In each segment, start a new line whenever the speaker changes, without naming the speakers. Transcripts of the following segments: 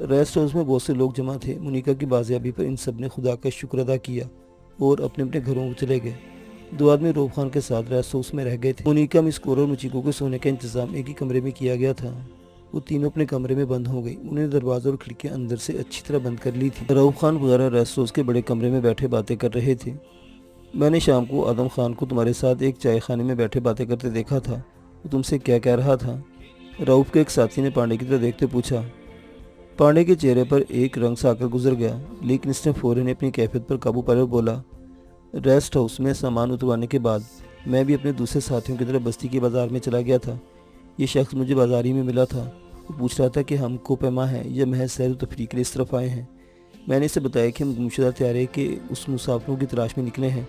Rest house میں بہت سے لوگ جمع تھے۔ مونیکا کی بازیابی پر ان سب نے خدا کا شکر ادا کیا اور اپنے اپنے گھروں کو چلے گئے۔ دو آدمی روب خان کے ساتھ ریسٹ ہاؤس میں رہ گئے تھے۔ مونیکا، مس کورا اور مچیکو کے سونے کا انتظام ایک ہی کمرے میں کیا گیا تھا۔ وہ تینوں اپنے کمرے میں بند ہو گئی۔ انہوں نے دروازے اور کھڑکیاں اندر سے اچھی طرح بند کر لی تھی۔ روب خان وغیرہ ریسٹ ہاؤس کے بڑے کمرے میں بیٹھے باتیں کر رہے تھے۔ میں نے شام کو آدم خان کو تمہارے ساتھ ایک چائے خانے میں بیٹھے باتیں کرتے دیکھا تھا۔ وہ تم سے کیا کہہ رہا تھا؟ رؤف کے ایک ساتھی نے پانڈے کی طرف دیکھتے پوچھا۔ پانڈے کے چہرے پر ایک رنگ سا آ کر گزر گیا، لیکن اس نے فوراً اپنی کیفیت پر قابو پا لے اور بولا، ریسٹ ہاؤس میں سامان اتروانے کے بعد میں بھی اپنے دوسرے ساتھیوں کی طرح بستی کے بازار میں چلا گیا تھا۔ یہ شخص مجھے بازار ہی میں ملا تھا۔ وہ پوچھ رہا تھا کہ ہم کوپیما ہیں یا محض سیر و تفریح کے لیے اس طرف آئے ہیں۔ میں نے اسے بتایا کہ ہم گمشدہ طیارے کے اس مسافروں کی تلاش میں نکلے ہیں۔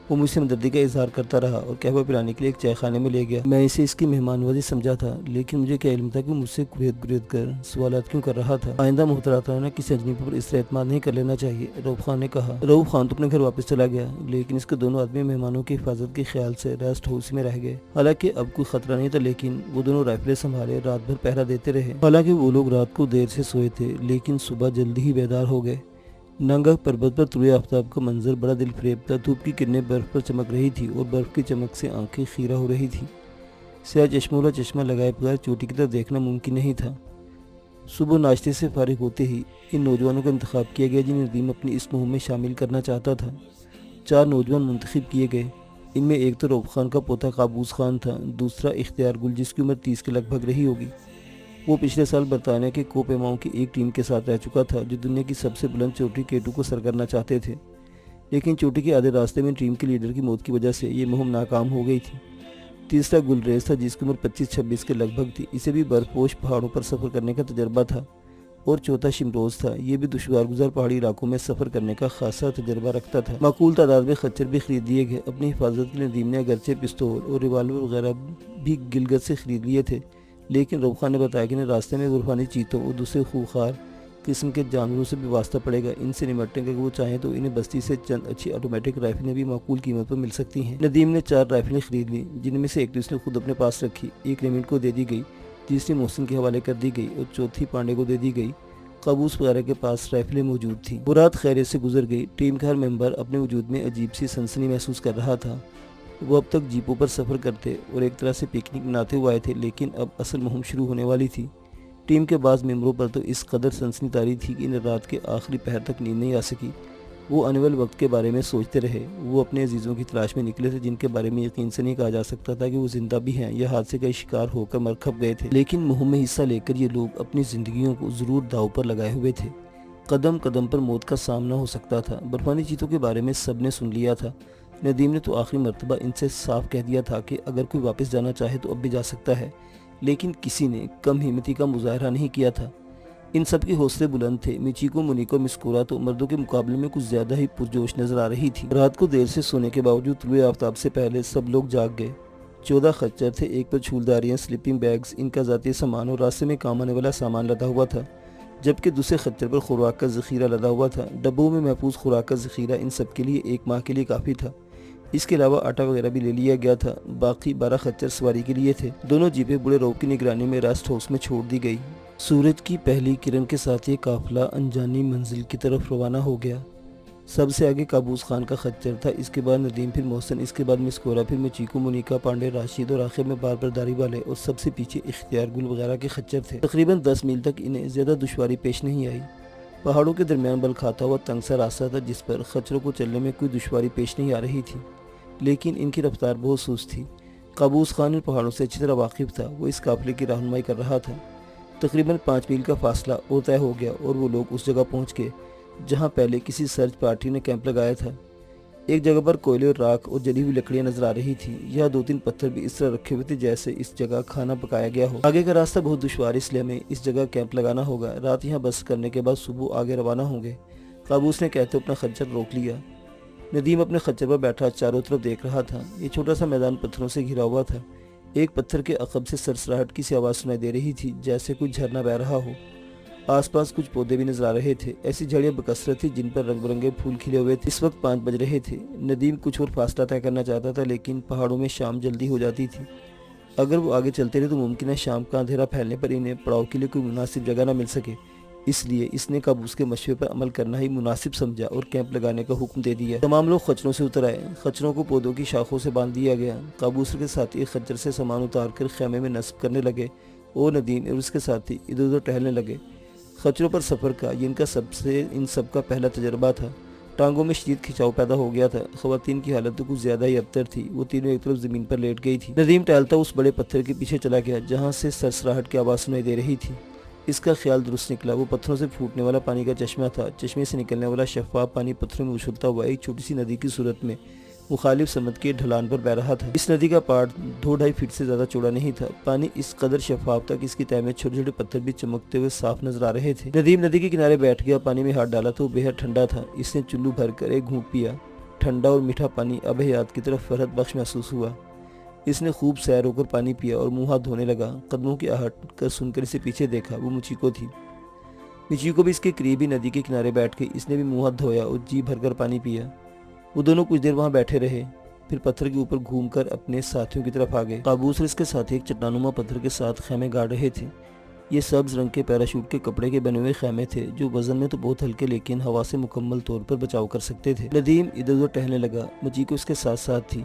وہ مجھ سے ہمدردی کا اظہار کرتا رہا اور قہوہ پلانے کے لیے ایک چائے خانے میں لے گیا۔ میں اسے اس کی مہمان نوازی سمجھا تھا، لیکن مجھے کیا علم تھا کہ مجھ سے گریز کر سوالات کیوں کر رہا تھا۔ آئندہ محترمانہ کسی اجنبی پر اس طرح اعتماد نہیں کر لینا چاہیے، رؤف خان نے کہا۔ رؤف خان تو اپنے گھر واپس چلا گیا، لیکن اس کے دونوں آدمی مہمانوں کی حفاظت کے خیال سے ریسٹ ہاؤس میں رہ گئے۔ حالانکہ اب کوئی خطرہ نہیں تھا، لیکن وہ دونوں رائفلیں سنبھالے رات بھر پہرا دیتے رہے۔ حالانکہ وہ لوگ رات کو دیر سے سوئے تھے، لیکن صبح جلدی ہی بیدار ہو گئے۔ ننگا پربت پر طلوع آفتاب کا منظر بڑا دل فریب تھا۔ دھوپ کی کرنیں برف پر چمک رہی تھی اور برف کی چمک سے آنکھیں خیرہ ہو رہی تھی۔ سیاہ چشموں والا چشمہ لگائے بغیر چوٹی کی طرف دیکھنا ممکن نہیں تھا۔ صبح ناشتے سے فارغ ہوتے ہی ان نوجوانوں کا انتخاب کیا گیا جنہیں ندیم اپنی اس مہم میں شامل کرنا چاہتا تھا۔ 4 نوجوان منتخب کیے گئے۔ ان میں ایک تو رؤف خان کا پوتا قابوس خان تھا، دوسرا اختیار گل جس کی عمر 30 کے لگ بھگ رہی ہوگی۔ وہ پچھلے سال برطانیہ کے کوپیماؤں کی ایک ٹیم کے ساتھ رہ چکا تھا جو دنیا کی سب سے بلند چوٹی K2 کو سر کرنا چاہتے تھے، لیکن چوٹی کے آدھے راستے میں ٹیم کے لیڈر کی موت کی وجہ سے یہ مہم ناکام ہو گئی تھی۔ تیسرا گلریز تھا جس کی عمر 25-26 کے لگ بھگ تھی، اسے بھی برف پوش پہاڑوں پر سفر کرنے کا تجربہ تھا۔ اور چوتھا شمروز تھا، یہ بھی دشوار گزار پہاڑی علاقوں میں سفر کرنے کا خاصا تجربہ رکھتا تھا۔ معقول تعداد میں خچر بھی خرید لیے گئے۔ اپنی حفاظت کے لیے ندیم نے اگرچہ پستول اور ریوالور وغیرہ بھی گلگت سے خرید لیے تھے، لیکن رؤف خان نے بتایا کہ انہیں راستے میں برفانی چیتوں اور دوسرے خوخار قسم کے جانوروں سے بھی واسطہ پڑے گا۔ ان سے نمٹنے کا اگر وہ چاہیں تو انہیں بستی سے چند اچھی آٹومیٹک رائفلیں بھی معقول قیمت پر مل سکتی ہیں۔ ندیم نے 4 رائفلیں خرید لی، جن میں سے ایک تو اس نے خود اپنے پاس رکھی، ایک ریمنڈ کو دے دی گئی، تیسری محسن کے حوالے کر دی گئی اور چوتھی پانڈے کو دے دی گئی۔ قابوس وغیرہ کے پاس رائفلیں موجود تھیں۔ وہ رات خیریت سے گزر گئی۔ ٹیم کا ہر ممبر اپنے وجود میں عجیب سی سنسنی محسوس کر رہا تھا۔ وہ اب تک جیپوں پر سفر کرتے اور ایک طرح سے پکنک مناتے ہوئے آئے تھے، لیکن اب اصل مہم شروع ہونے والی تھی۔ ٹیم کے بعض ممبروں پر تو اس قدر سنسنی طاری تھی کہ انہیں رات کے آخری پہر تک نیند نہیں آ سکی۔ وہ آنے والے وقت کے بارے میں سوچتے رہے۔ وہ اپنے عزیزوں کی تلاش میں نکلے تھے جن کے بارے میں یقین سے نہیں کہا جا سکتا تھا کہ وہ زندہ بھی ہیں یا حادثے کا شکار ہو کر مر کھپ گئے تھے، لیکن مہم میں حصہ لے کر یہ لوگ اپنی زندگیوں کو ضرور داؤ پر لگائے ہوئے تھے۔ قدم قدم پر موت کا سامنا ہو سکتا تھا۔ برفانی چیتوں کے بارے میں سب نے سن لیا تھا۔ ندیم نے تو آخری مرتبہ ان سے صاف کہہ دیا تھا کہ اگر کوئی واپس جانا چاہے تو اب بھی جا سکتا ہے، لیکن کسی نے کم ہمتی کا مظاہرہ نہیں کیا تھا۔ ان سب کے حوصلے بلند تھے۔ مچیکو، مونیکا، مس کورا تو مردوں کے مقابلے میں کچھ زیادہ ہی پرجوش نظر آ رہی تھی۔ رات کو دیر سے سونے کے باوجود طلوع آفتاب سے پہلے سب لوگ جاگ گئے۔ 14 خچر تھے، ایک پر چھولداریاں، سلیپنگ بیگز، ان کا ذاتی سامان اور راستے میں کام آنے والا سامان لدا ہوا تھا، جبکہ دوسرے خچر پر خوراک کا ذخیرہ لدا ہوا تھا۔ ڈبوں میں محفوظ خوراک کا ذخیرہ ان سب کے لیے 1 ماہ کے لیے کافی تھا۔ اس کے علاوہ آٹا وغیرہ بھی لے لیا گیا تھا۔ باقی 12 خچر سواری کے لیے تھے۔ دونوں جیپیں بوڑھے رؤف کی نگرانی میں ریسٹ ہاؤس میں چھوڑ دی گئی۔ سورج کی پہلی کرن کے ساتھ یہ قافلہ انجانی منزل کی طرف روانہ ہو گیا۔ سب سے آگے قابوس خان کا خچر تھا، اس کے بعد ندیم، پھر محسن، اس کے بعد مس کورا، پھر مچیکو، مونیکا، پانڈے، راشد اور آخر میں بار برداری والے، اور سب سے پیچھے اختیار گل وغیرہ کے خچر تھے۔ تقریباً 10 میل تک انہیں زیادہ دشواری پیش نہیں آئی۔ پہاڑوں کے درمیان بل کھاتا ہوا تنگ سا راستہ تھا جس پر خچروں کو چلنے میں کوئی دشواری پیش نہیں آ رہی تھی، لیکن ان کی رفتار بہت سست تھی۔ قابوس خان ان پہاڑوں سے اچھی طرح واقف تھا۔ وہ اس قافلے کی رہنمائی کر رہا تھا۔ تقریباً 5 میل کا فاصلہ اور طے ہو گیا اور وہ لوگ اس جگہ پہنچ گئے جہاں پہلے کسی سرچ پارٹی نے کیمپ لگایا تھا۔ ایک جگہ پر کوئلے اور راکھ اور جلی ہوئی لکڑیاں نظر آ رہی تھیں۔ یہاں 2-3 پتھر بھی اس طرح رکھے ہوئے تھے جیسے اس جگہ کھانا پکایا گیا ہو۔ آگے کا راستہ بہت دشوار، اس لیے ہمیں اس جگہ کیمپ لگانا ہوگا۔ رات یہاں بس کرنے کے بعد صبح آگے روانہ ہوں گے، قابوس نے کہتے اپنا خچر روک لیا۔ ندیم اپنے خچر پر بیٹھا چاروں طرف دیکھ رہا تھا۔ یہ چھوٹا سا میدان پتھروں سے گھرا ہوا تھا۔ ایک پتھر کے عقب سے سرسراہٹ کی سی آواز سنائی دے رہی تھی جیسے کوئی جھرنا بہہ رہا ہو۔ آس پاس کچھ پودے بھی نظر آ رہے تھے، ایسی جھڑیاں بکثرت تھی جن پر رنگ برنگے پھول کھلے ہوئے تھے۔ اس وقت 5 بج رہے تھے۔ ندیم کچھ اور فاصلہ طے کرنا چاہتا تھا، لیکن پہاڑوں میں شام جلدی ہو جاتی تھی۔ اگر وہ آگے چلتے رہے تو ممکن ہے شام کا اندھیرا پھیلنے پر انہیں پڑاؤ کے لیے کوئی مناسب جگہ نہ مل سکے، اس لیے اس نے کابوس کے مشورے پر عمل کرنا ہی مناسب سمجھا اور کیمپ لگانے کا حکم دے دیا۔ تمام لوگ خچروں سے اتر آئے، خچروں کو پودوں کی شاخوں سے باندھ دیا گیا۔ کابوس کے ساتھی ایک خچر سے سامان اتار کر خیمے میں نصب کرنے لگے اور ندیم اور اس کے ساتھی ادھر ادھر ٹہلنے لگے۔ خچروں پر سفر کا یہ ان سب کا پہلا تجربہ تھا۔ ٹانگوں میں شدید کھچاؤ پیدا ہو گیا تھا۔ خواتین کی حالت تو کچھ زیادہ ہی ابتر تھی، وہ تینوں ایک طرف زمین پر لیٹ گئی تھی۔ ندیم ٹہلتا اس بڑے پتھر کے پیچھے چلا گیا جہاں سے سرسراہٹ کی آواز سنائی دے رہی تھی۔ اس کا خیال درست نکلا، وہ پتھروں سے پھوٹنے والا پانی کا چشمہ تھا۔ چشمے سے نکلنے والا شفاف پانی پتھروں میں اچھلتا ہوا ایک چھوٹی سی ندی کی صورت میں مخالف سمت کے ڈھلان پر بہہ رہا تھا۔ اس ندی کا پاٹ 2-2.5 فٹ سے زیادہ چوڑا نہیں تھا۔ پانی اس قدر شفاف تھا کہ اس کی تہہ میں چھوٹے چھوٹے پتھر بھی چمکتے ہوئے صاف نظر آ رہے تھے۔ ندیم ندی کے کنارے بیٹھ گیا، پانی میں ہاتھ ڈالا تو وہ بے حد ٹھنڈا تھا۔ اس نے چلو بھر کر ایک گھونٹ پیا۔ ٹھنڈا اور میٹھا پانی اب حیات کی طرف فرحت بخش محسوس ہوا۔ اس نے خوب سیر ہو کر پانی پیا اور منہ ہاتھ دھونے لگا۔ قدموں کی آہٹ کر سن کر اسے پیچھے دیکھا، وہ مچیکو تھی۔ مچیکو بھی اس کے قریب ہی ندی کے کنارے بیٹھ گئی۔ اس نے بھی منہ ہاتھ دھویا اور جی بھر کر پانی پیا۔ وہ دونوں کچھ دیر وہاں بیٹھے رہے، پھر پتھر کے اوپر گھوم کر اپنے ساتھیوں کی طرف آگئے۔ قابوس اور اس کے ساتھی ایک چٹانوما پتھر کے ساتھ خیمے گاڑ رہے تھے۔ یہ سبز رنگ کے پیراشوٹ کے کپڑے کے بنے ہوئے خیمے تھے جو وزن میں تو بہت ہلکے لیکن ہوا سے مکمل طور پر بچاؤ کر سکتے تھے۔ ندیم ادھر ادھر ٹہلنے لگا، مچیکو اس کے ساتھ ساتھ تھی۔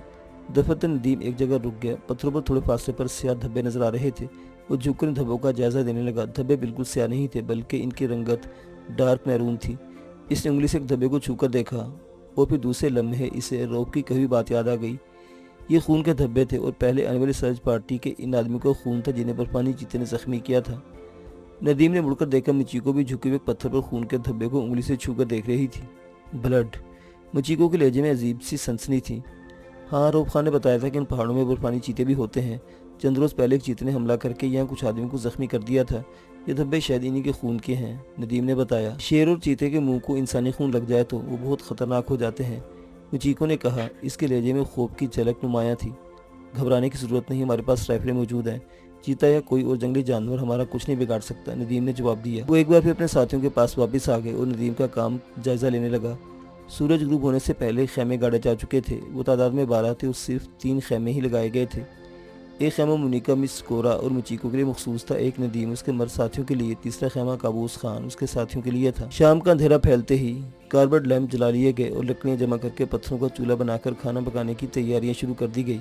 دفعتاً ندیم ایک جگہ رک گیا۔ پتھروں پر تھوڑے فاصلے پر سیاہ دھبے نظر آ رہے تھے۔ وہ جھک کر ان دھبوں کا جائزہ دینے لگا۔ دھبے بالکل سیاہ نہیں تھے بلکہ ان کی رنگت ڈارک میرون تھی۔ اس نے انگلی سے ایک دھبے کو چھو کر دیکھا اور پھر دوسرے لمحے اسے روب کی کہی بات یاد آ گئی۔ یہ خون کے دھبے تھے اور پہلے آنے والی سرچ پارٹی کے ان آدمیوں کا خون تھا جنہیں برفانی چیتے نے زخمی کیا تھا۔ ندیم نے مڑ کر دیکھا، مچیکو بھی جھکے ہوئے پتھر پر خون کے دھبے کو انگلی سے چھو کر دیکھ رہی تھی۔ بلڈ! مچیکو کے لہجے میں عجیب سی سنسنی تھی۔ ہاں، روب خان نے بتایا تھا کہ ان پہاڑوں میں برفانی چیتے بھی ہوتے ہیں۔ چند روز پہلے ایک چیتے نے حملہ کر کے یہاں کچھ آدمیوں کو زخمی کر دیا تھا۔ یہ دھبے شاید انہی کے خون کے ہیں، ندیم نے بتایا۔ شیر اور چیتے کے منہ کو انسانی خون لگ جائے تو وہ بہت خطرناک ہو جاتے ہیں، مچیکو نے کہا۔ اس کے لہجے میں خوف کی جھلک نمایاں تھی۔ گھبرانے کی ضرورت نہیں، ہمارے پاس رائفلیں موجود ہیں۔ چیتا یا کوئی اور جنگلی جانور ہمارا کچھ نہیں بگاڑ سکتا، ندیم نے جواب دیا۔ وہ ایک بار پھر اپنے ساتھیوں کے پاس واپس آ گئے اور ندیم کا کام جائزہ لینے لگا۔ سورج غروب ہونے سے پہلے خیمے گاڑے جا چکے تھے۔ وہ تعداد میں 12 تھے اور صرف 3 خیمے ہی لگائے گئے تھے۔ ایک خیمہ مونیکا، مس کورا اور مچیکو کے لیے مخصوص تھا، ایک ندیم اس کے مرد ساتھیوں کے لیے، تیسرا خیمہ کابوس خان اس کے ساتھیوں کے لیے تھا۔ شام کا اندھیرا پھیلتے ہی کاربیڈ لیمپ جلا لیے گئے اور لکڑیاں جمع کر کے پتھروں کا چولہا بنا کر کھانا پکانے کی تیاریاں شروع کر دی گئی۔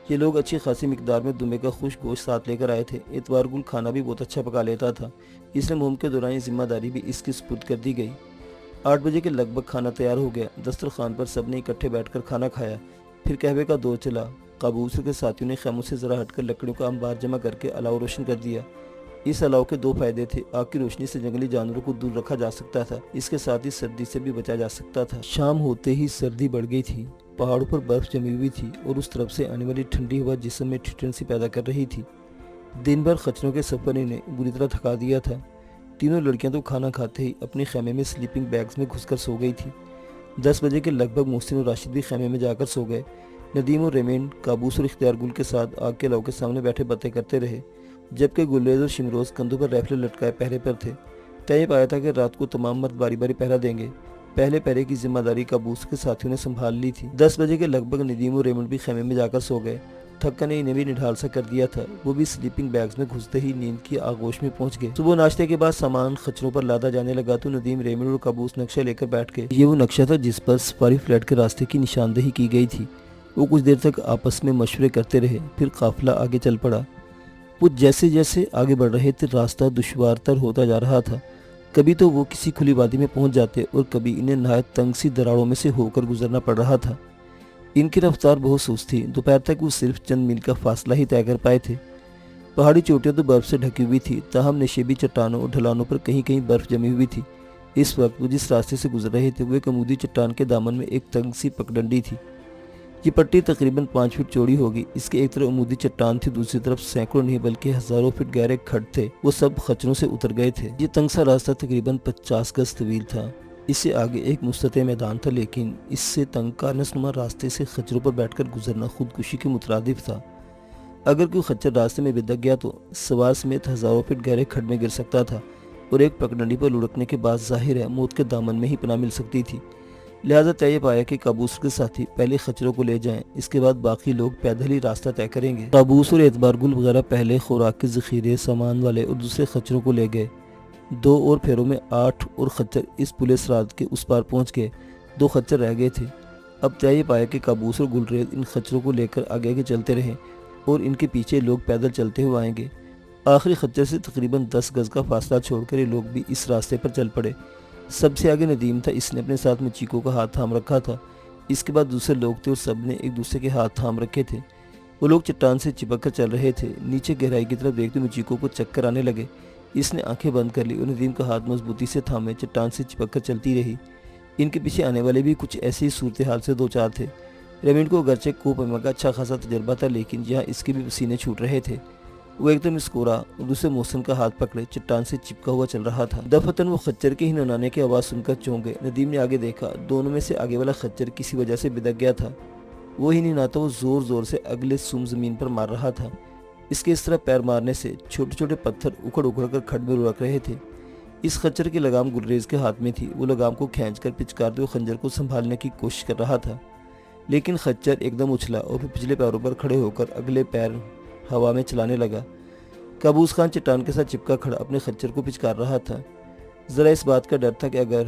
یہ لوگ اچھی خاصی مقدار میں دمبے کا خشک گوشت ساتھ لے کر آئے تھے۔ اعتبار گل کھانا بھی بہت اچھا پکا لیتا تھا، اس لیے مہم کے دوران یہ ذمہ داری بھی اس کی سپرد کر دی گئی۔ 8 بجے کے لگ بھگ کھانا تیار ہو گیا۔ دسترخوان پر سب نے اکٹھے بیٹھ کر کھانا کھایا، پھر قہوے کا دور چلا۔ قابوس کے ساتھیوں نے خیموں سے ذرا ہٹ کر لکڑیوں کا انبار جمع کر کے الاؤ روشن کر دیا۔ اس الاؤ کے 2 فائدے تھے، آگ کی روشنی سے جنگلی جانوروں کو دور رکھا جا سکتا تھا، اس کے ساتھ ہی سردی سے بھی بچا جا سکتا تھا۔ شام ہوتے ہی سردی بڑھ گئی تھی، پہاڑوں پر برف جمی ہوئی تھی اور اس طرف سے آنے والی ٹھنڈی ہوا جسم میں ٹھٹن سی پیدا کر رہی تھی۔ دن بھر خچروں کے سفر نے انہیں بری طرح تھکا دیا تھا۔ تینوں لڑکیاں تو کھانا کھاتے ہی اپنے خیمے میں سلیپنگ بیگز میں گھس کر سو گئی تھی۔ 10 بجے کے لگ بھگ محسن اور راشد بھی خیمے میں جا کر سو گئے۔ ندیم اور ریمینڈ کابوس اور اختیار گل کے ساتھ آگ کے الاؤ کے سامنے بیٹھے باتیں کرتے رہے، جبکہ گلیز اور شمروز کندھوں پر رائفلیں لٹکائے پہرے پر تھے۔ طے پایا تھا کہ رات کو تمام مرد باری باری پہرا دیں گے۔ پہلے پہرے کی ذمہ داری کابوس کے ساتھیوں نے سنبھال لی تھی۔ 10 بجے کے لگ بھگ ندیم اور ریمنڈ بھی خیمے میں جا کر سو گئے۔ تھکن نے انہیں بھی نڈھال سا کر دیا تھا، وہ بھی سلیپنگ بیگز میں گھستے ہی نیند کی آغوش میں پہنچ گئے۔ صبح ناشتے کے بعد سامان خچروں پر لادا جانے لگا تو ندیم، ریمنڈ اور کابوس نقشہ لے کر بیٹھ گئے۔ یہ وہ نقشہ تھا جس پر سفاری فلیٹ کے راستے کی نشاندہی کی گئی تھی۔ وہ کچھ دیر تک آپس میں مشورے کرتے رہے، پھر قافلہ آگے چل پڑا۔ وہ جیسے جیسے آگے بڑھ رہے تھے راستہ دشوار تر ہوتا جا رہا تھا۔ کبھی تو وہ کسی کھلی وادی میں پہنچ جاتے اور کبھی انہیں نہایت تنگ سی دراڑوں میں سے ہو کر گزرنا پڑ رہا تھا۔ ان کی رفتار بہت سست تھی۔ دوپہر تک وہ صرف چند میل کا فاصلہ ہی طے کر پائے تھے۔ پہاڑی چوٹیاں تو برف سے ڈھکی ہوئی تھی، تاہم نشیبی چٹانوں اور ڈھلانوں پر کہیں کہیں برف جمی ہوئی تھی۔ اس وقت وہ جس راستے سے گزر رہے تھے وہ ایک عمودی چٹان کے دامن میں ایک تنگ سی پگڈنڈی تھی۔ یہ پٹی تقریباً 5 فٹ چوڑی ہوگی۔ اس کے ایک طرف عمودی چٹان تھی، دوسری طرف سینکڑوں نہیں بلکہ ہزاروں فٹ گہرے کھڈ تھے، وہ سب خچروں سے اتر گئے تھے۔ یہ تنگ سا راستہ تقریباً 50 گز طویل تھا۔ اس سے آگے ایک مستطیل میدان تھا، لیکن اس سے تنگ کارنس نما راستے سے خچروں پر بیٹھ کر گزرنا خودکشی کے مترادف تھا۔ اگر کوئی خچر راستے میں بدک گیا تو سوار سمیت ہزاروں فٹ گہرے کھڈ میں گر سکتا تھا اور ایک پگڈنڈی پر لڑکنے کے بعد ظاہر ہے موت کے دامن میں ہی پناہ مل سکتی تھی۔ لہٰذا طے پایا کہ کابوس کے ساتھی پہلے خچروں کو لے جائیں، اس کے بعد باقی لوگ پیدل ہی راستہ طے کریں گے۔ کابوس اور اعتبار گل وغیرہ پہلے خوراک کے ذخیرے، سامان والے اور دوسرے خچروں کو لے گئے۔ 2 اور پھیروں میں 8 اور خچر اس پولیس رات کے اس پار پہنچ گئے۔ 2 خچر رہ گئے تھے۔ اب طے یہ پایا کہ قابوس اور گلریز ان خچروں کو لے کر آگے آگے چلتے رہیں اور ان کے پیچھے لوگ پیدل چلتے ہوئے آئیں گے۔ آخری خچر سے تقریباً 10 گز کا فاصلہ چھوڑ کر یہ لوگ بھی اس راستے پر چل پڑے۔ سب سے آگے ندیم تھا، اس نے اپنے ساتھ مچیکو کا ہاتھ تھام رکھا تھا۔ اس کے بعد دوسرے لوگ تھے اور سب نے ایک دوسرے کے ہاتھ تھام رکھے تھے۔ وہ لوگ چٹان سے چپک کر چل رہے تھے۔ نیچے گہرائی کی طرف دیکھتے مچیکو کو چکر آنے لگے۔ اس نے آنکھیں بند کر لی اور ندیم کا ہاتھ مضبوطی سے تھامے چٹان سے چپک کر چلتی رہی۔ ان کے پیچھے آنے والے بھی کچھ ایسی صورتحال سے دوچار تھے۔ ریمنڈ کو اگرچہ کوہ پیما کا اچھا خاصا تجربہ تھا، لیکن یہاں اس کے بھی پسینے چھوٹ رہے تھے۔ وہ ایک دم مسکورا اور دوسرے محسن کا ہاتھ پکڑے چٹان سے چپکا ہوا چل رہا تھا۔ دفتن وہ خچر کے ہی ننانے کی آواز سن کر چونک گئے۔ ندیم نے آگے دیکھا، دونوں میں سے آگے والا خچر کسی وجہ سے بدک گیا تھا۔ وہ ہی نناتا وہ زور زور سے اگلے سم زمین پر مار رہا تھا۔ اس کے اس طرح پیر مارنے سے چھوٹے چھوٹے پتھر اکھڑ اکھڑ کر کھڈ میں لڑک رہے تھے۔ اس خچر کی لگام گلریز کے ہاتھ میں تھی۔ وہ لگام کو کھینچ کر پچکارتے ہوئے خنجر کو سنبھالنے کی کوشش کر رہا تھا، لیکن خچر ایک دم اچھلا اور پھر پچھلے پیروں پر کھڑے ہو کر اگلے پیر ہوا میں چلانے لگا۔ قابوس خان چٹان کے ساتھ چپکا کھڑا اپنے خچر کو پچکار رہا تھا۔ ذرا اس بات کا ڈر تھا کہ اگر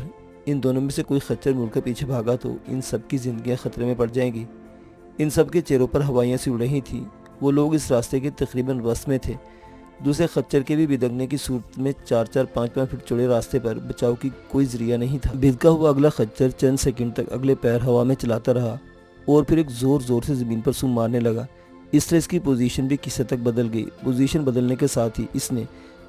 ان دونوں میں سے کوئی خچر مڑ کر پیچھے بھاگا تو ان سب کی زندگیاں خطرے میں پڑ جائیں گی۔ ان سب کے چہروں پر ہوائیاں سی اڑ رہی تھیں۔ وہ لوگ اس راستے کے تقریباً وسط میں تھے۔ دوسرے خچر کے بھی بدکنے کی صورت میں 4-4 5-5 فٹ چوڑے راستے پر بچاؤ کی کوئی ذریعہ نہیں تھا۔ بدکا ہوا اگلا خچر چند سیکنڈ تک اگلے پیر ہوا میں چلاتا رہا اور پھر ایک زور زور سے زمین پر سم مارنے لگا۔ اس طرح اس کی پوزیشن بھی کسی حد تک بدل گئی۔ پوزیشن بدلنے کے ساتھ ہی اس نے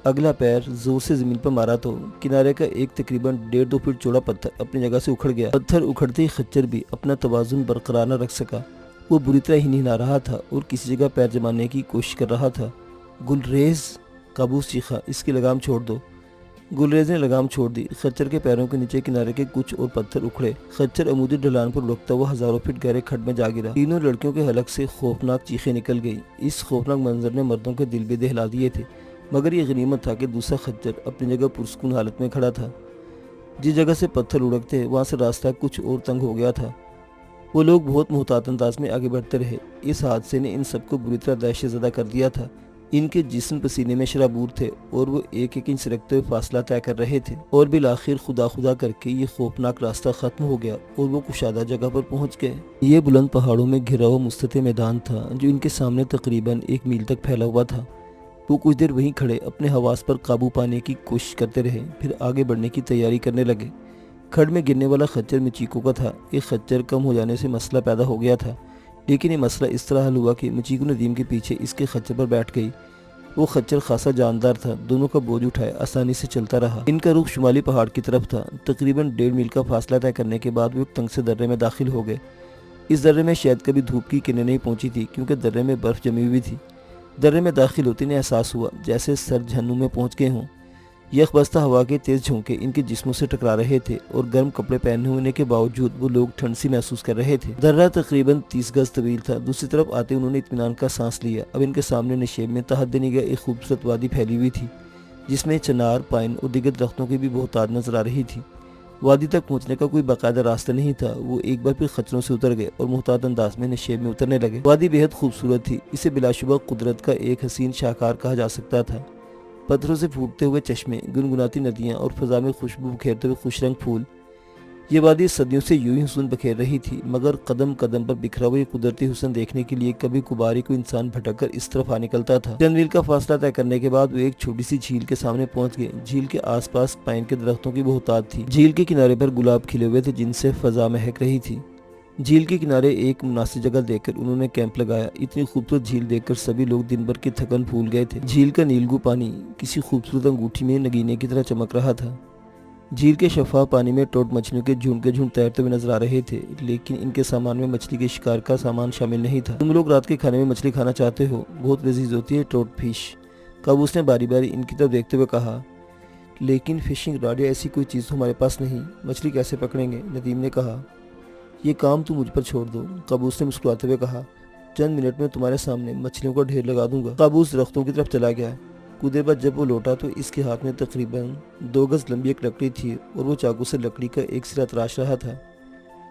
اگلا پیر زور سے زمین پر مارا تو کنارے کا ایک تقریباً 1.5-2 فٹ چوڑا پتھر اپنی جگہ سے اکھڑ گیا۔ پتھر اکھڑتے ہی خچر بھی اپنا توازن برقرار نہ رکھ سکا۔ وہ بری طرح ہی نہلا رہا تھا اور کسی جگہ پیر جمانے کی کوشش کر رہا تھا۔ گلریز، قابوس چیخا، اس کی لگام چھوڑ دو۔ گلریز نے لگام چھوڑ دی۔ خچر کے پیروں کے نیچے کنارے کے کچھ اور پتھر اکھڑے۔ خچر عمودی ڈھلان پر لڑکتا ہوا ہزاروں فٹ گہرے کھڈ میں جا گرا۔ تینوں لڑکیوں کے حلق سے خوفناک چیخیں نکل گئی۔ اس خوفناک منظر نے مردوں کے دل بھی دہلا دیے تھے، مگر یہ غنیمت تھا کہ دوسرا خچر اپنی جگہ پرسکون حالت میں کھڑا تھا۔ جس جگہ سے پتھر لڑکتے وہاں سے راستہ کچھ اور تنگ ہو گیا تھا۔ وہ لوگ بہت محتاط انداز میں آگے بڑھتے رہے۔ اس حادثے نے ان سب کو بری طرح دہشت زدہ کر دیا تھا۔ ان کے جسم پسینے میں شرابور تھے اور وہ ایک ایک انچ سرکتے ہوئے فاصلہ طے کر رہے تھے، اور بالآخر خدا خدا کر کے یہ خوفناک راستہ ختم ہو گیا اور وہ کشادہ جگہ پر پہنچ گئے۔ یہ بلند پہاڑوں میں گھرا ہوا مستطیل میدان تھا جو ان کے سامنے تقریباً 1 میل تک پھیلا ہوا تھا۔ وہ کچھ دیر وہیں کھڑے اپنے حواس پر قابو پانے کی کوشش کرتے رہے، پھر آگے بڑھنے کی تیاری کرنے لگے۔ کھڈ میں گرنے والا خچر مچیکو کا تھا۔ ایک خچر کم ہو جانے سے مسئلہ پیدا ہو گیا تھا، لیکن یہ مسئلہ اس طرح حل ہوا کہ مچیکو ندیم کے پیچھے اس کے خچر پر بیٹھ گئی۔ وہ خچر خاصا جاندار تھا، دونوں کا بوجھ اٹھائے آسانی سے چلتا رہا۔ ان کا رخ شمالی پہاڑ کی طرف تھا۔ تقریباً 1.5 میل کا فاصلہ طے کرنے کے بعد وہ ایک تنگ سے درے میں داخل ہو گئے۔ اس درے میں شاید کبھی دھوپ کی کرنیں نہیں پہنچی تھی، کیونکہ درے میں برف جمی ہوئی تھی۔ درے میں داخل ہوتے انہیں احساس ہوا جیسے سر جہنم میں پہنچ گئے ہوں۔ یخ بستہ ہوا کے تیز جھونکے ان کے جسموں سے ٹکرا رہے تھے اور گرم کپڑے پہنے ہونے کے باوجود وہ لوگ ٹھنڈ سی محسوس کر رہے تھے۔ درہ تقریباً 30 گز طویل تھا۔ دوسری طرف آتے انہوں نے اطمینان کا سانس لیا۔ اب ان کے سامنے نشیب میں تحت نگاہ ایک خوبصورت وادی پھیلی ہوئی تھی، جس میں چنار، پائن اور دیگر درختوں کی بھی بہتات نظر آ رہی تھی۔ وادی تک پہنچنے کا کوئی باقاعدہ راستہ نہیں تھا۔ وہ ایک بار پھر خچروں سے اتر گئے اور محتاط انداز میں نشیب میں اترنے لگے۔ وادی بے حد خوبصورت تھی۔ اسے بلا شبہ قدرت کا ایک حسین شاہکار کہا جا سکتا تھا۔ پتھروں سے پھوٹتے ہوئے چشمے، گنگناتی ندیاں اور فضا میں خوشبو بکھیرتے ہوئے خوش رنگ پھول۔ یہ وادی صدیوں سے یوں ہی حسن بکھیر رہی تھی، مگر قدم قدم پر بکھرا ہوا یہ قدرتی حسن دیکھنے کے لیے کبھی کبھاری کوئی انسان بھٹک کر اس طرف آ نکلتا تھا۔ چند میل کا فاصلہ طے کرنے کے بعد وہ ایک چھوٹی سی جھیل کے سامنے پہنچ گئے۔ جھیل کے آس پاس پائن کے درختوں کی بہتات تھی۔ جھیل کے کنارے پر گلاب کھلے ہوئے تھے جن سے فضا مہک رہی تھی۔ جھیل کے کنارے ایک مناسب جگہ دیکھ کر انہوں نے کیمپ لگایا۔ اتنی خوبصورت جھیل دیکھ کر سبھی لوگ دن بھر کی تھکن بھول گئے تھے۔ جھیل کا نیلگو پانی کسی خوبصورت انگوٹھی میں نگینے کی طرح چمک رہا تھا۔ جھیل کے شفاف پانی میں ٹوٹ مچھلیوں کے جھنڈ تیرتے ہوئے نظر آ رہے تھے، لیکن ان کے سامان میں مچھلی کے شکار کا سامان شامل نہیں تھا۔ تم لوگ رات کے کھانے میں مچھلی کھانا چاہتے ہو؟ بہت لذیذ ہوتی ہے ٹوٹ فش، قابوس نے باری باری ان کی طرف دیکھتے ہوئے کہا۔ لیکن فشنگ راڈ یا ایسی کوئی چیز ہمارے پاس نہیں، مچھلی کیسے پکڑیں گے؟ ندیم نے کہا۔ یہ کام تو مجھ پر چھوڑ دو، قابوس نے مسکراتے ہوئے کہا۔ چند منٹ میں تمہارے سامنے مچھلیوں کا ڈھیر لگا دوں گا۔ قابوس درختوں کی طرف چلا گیا۔ کچھ دیر بعد جب وہ لوٹا تو اس کے ہاتھ میں تقریباً 2 گز لمبی ایک لکڑی تھی اور وہ چاقو سے لکڑی کا ایک سرا تراش رہا تھا۔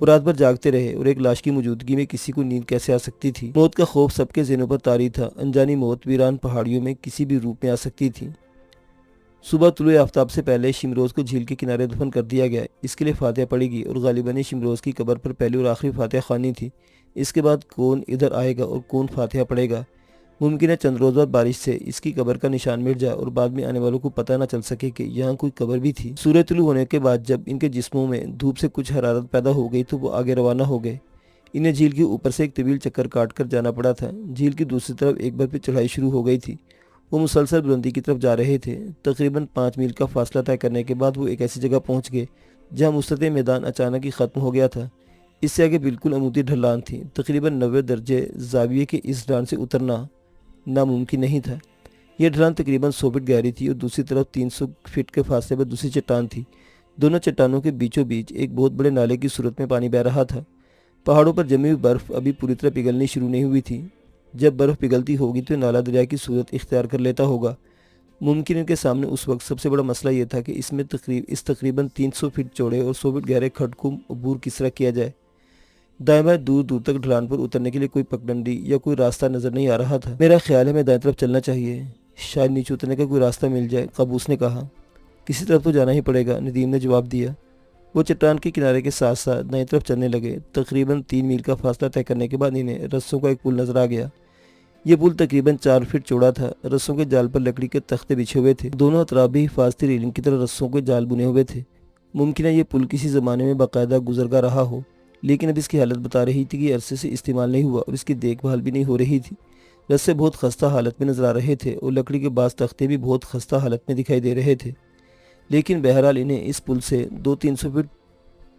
وہ رات بھر جاگتے رہے اور ایک لاش کی موجودگی میں کسی کو نیند کیسے آ سکتی تھی۔ موت کا خوف سب کے ذہنوں پر طاری تھا۔ انجانی موت ویران پہاڑیوں میں کسی بھی روپ میں آ سکتی تھی۔ صبح طلوع آفتاب سے پہلے شمروز کو جھیل کے کنارے دفن کر دیا گیا۔ اس کے لیے فاتحہ پڑی گئی اور غالباً شمروز کی قبر پر پہلی اور آخری فاتحہ خوانی تھی۔ اس کے بعد کون ادھر آئے گا اور کون فاتحہ پڑے گا؟ ممکن ہے چند روز بعد بارش سے اس کی قبر کا نشان مٹ جائے اور بعد میں آنے والوں کو پتہ نہ چل سکے کہ یہاں کوئی قبر بھی تھی۔ سورج طلوع ہونے کے بعد جب ان کے جسموں میں دھوپ سے کچھ حرارت پیدا ہو گئی تو وہ آگے روانہ ہو گئے۔ انہیں جھیل کے اوپر سے ایک طویل چکر کاٹ کر جانا پڑا تھا۔ جھیل کی دوسری طرف ایک بار پھر چڑھائی شروع ہو گئی تھی۔ وہ مسلسل بلندی کی طرف جا رہے تھے۔ تقریباً 5 میل کا فاصلہ طے کرنے کے بعد وہ ایک ایسی جگہ پہنچ گئے جہاں مستطیل میدان اچانک ہی ختم ہو گیا تھا۔ اس سے آگے بالکل عمودی ڈھلان تھی۔ تقریباً 90 درجے زاویے کے اس ڈھلان سے اترنا ناممکن نہیں تھا۔ یہ ڈھلان تقریباً 100 فٹ گہری تھی اور دوسری طرف 300 فٹ کے فاصلے پر دوسری چٹان تھی۔ دونوں چٹانوں کے بیچوں بیچ ایک بہت بڑے نالے کی صورت میں پانی بہہ رہا تھا۔ پہاڑوں پر جمی ہوئی برف ابھی پوری طرح پگھلنی شروع نہیں ہوئی تھی۔ جب برف پگھلتی ہوگی تو نالا دریا کی صورت اختیار کر لیتا ہوگا۔ ممکن ان کے سامنے اس وقت سب سے بڑا مسئلہ یہ تھا کہ اس تقریباً 300 فٹ چوڑے اور 100 فٹ گہرے کھڈ کو عبور کس طرح کیا جائے۔ دائیں بائیں دور دور تک ڈھلان پر اترنے کے لیے کوئی پگڈنڈی یا کوئی راستہ نظر نہیں آ رہا تھا۔ میرا خیال ہے میں دائیں طرف چلنا چاہیے، شاید نیچے اترنے کا کوئی راستہ مل جائے، قابوس نے کہا۔ کسی طرف تو جانا ہی پڑے گا، ندیم نے جواب دیا۔ وہ چٹان کے کنارے کے ساتھ ساتھ دائیں طرف چلنے لگے۔ تقریباً 3 میل کا فاصلہ طے کرنے کے بعد انہیں رسوں کا ایک پل نظر آ گیا۔ یہ پل تقریباً 4 فٹ چوڑا تھا۔ رسوں کے جال پر لکڑی کے تختے بچھے ہوئے تھے۔ دونوں اطراف بھی حفاظتی ریلنگ کی طرح رسوں کے جال بنے ہوئے تھے۔ ممکن ہے یہ پل کسی زمانے میں باقاعدہ گزرگاہ رہا ہو، لیکن اب اس کی حالت بتا رہی تھی کہ عرصے سے استعمال نہیں ہوا اور اس کی دیکھ بھال بھی نہیں ہو رہی تھی۔ رسے بہت خستہ حالت میں نظر آ رہے تھے اور لکڑی کے بعض تختے بھی بہت خستہ حالت میں دکھائی دے رہے تھے، لیکن بہرحال انہیں اس پل سے 200-300 فٹ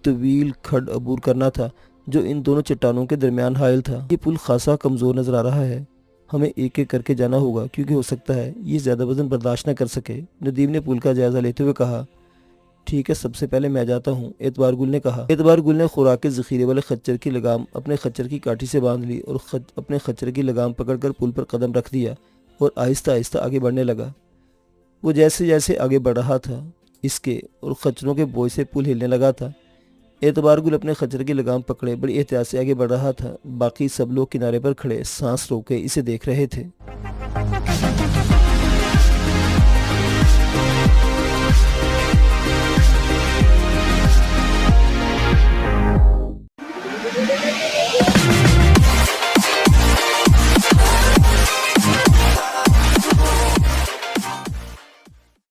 طویل کھڈ عبور کرنا تھا جو ان دونوں چٹانوں کے درمیان حائل تھا۔ یہ پل خاصا کمزور نظر آ رہا ہے، ہمیں ایک ایک کر کے جانا ہوگا کیونکہ ہو سکتا ہے یہ زیادہ وزن برداشت نہ کر سکے، ندیم نے پل کا جائزہ لیتے ہوئے کہا۔ ٹھیک ہے، سب سے پہلے میں جاتا ہوں، اعتبار گل نے کہا۔ اعتبار گل نے خوراک کے ذخیرے والے خچر کی لگام اپنے خچر کی کاٹھی سے باندھ لی اور اپنے خچر کی لگام پکڑ کر پل پر قدم رکھ دیا اور آہستہ آہستہ آگے بڑھنے لگا۔ وہ جیسے جیسے آگے بڑھ رہا تھا اس کے اور خچروں کے بوجھ سے پل ہلنے لگا تھا۔ اعتبار گل اپنے خچر کی لگام پکڑے بڑی احتیاط سے آگے بڑھ رہا تھا۔ باقی سب لوگ کنارے پر کھڑے سانس روکے اسے دیکھ رہے تھے۔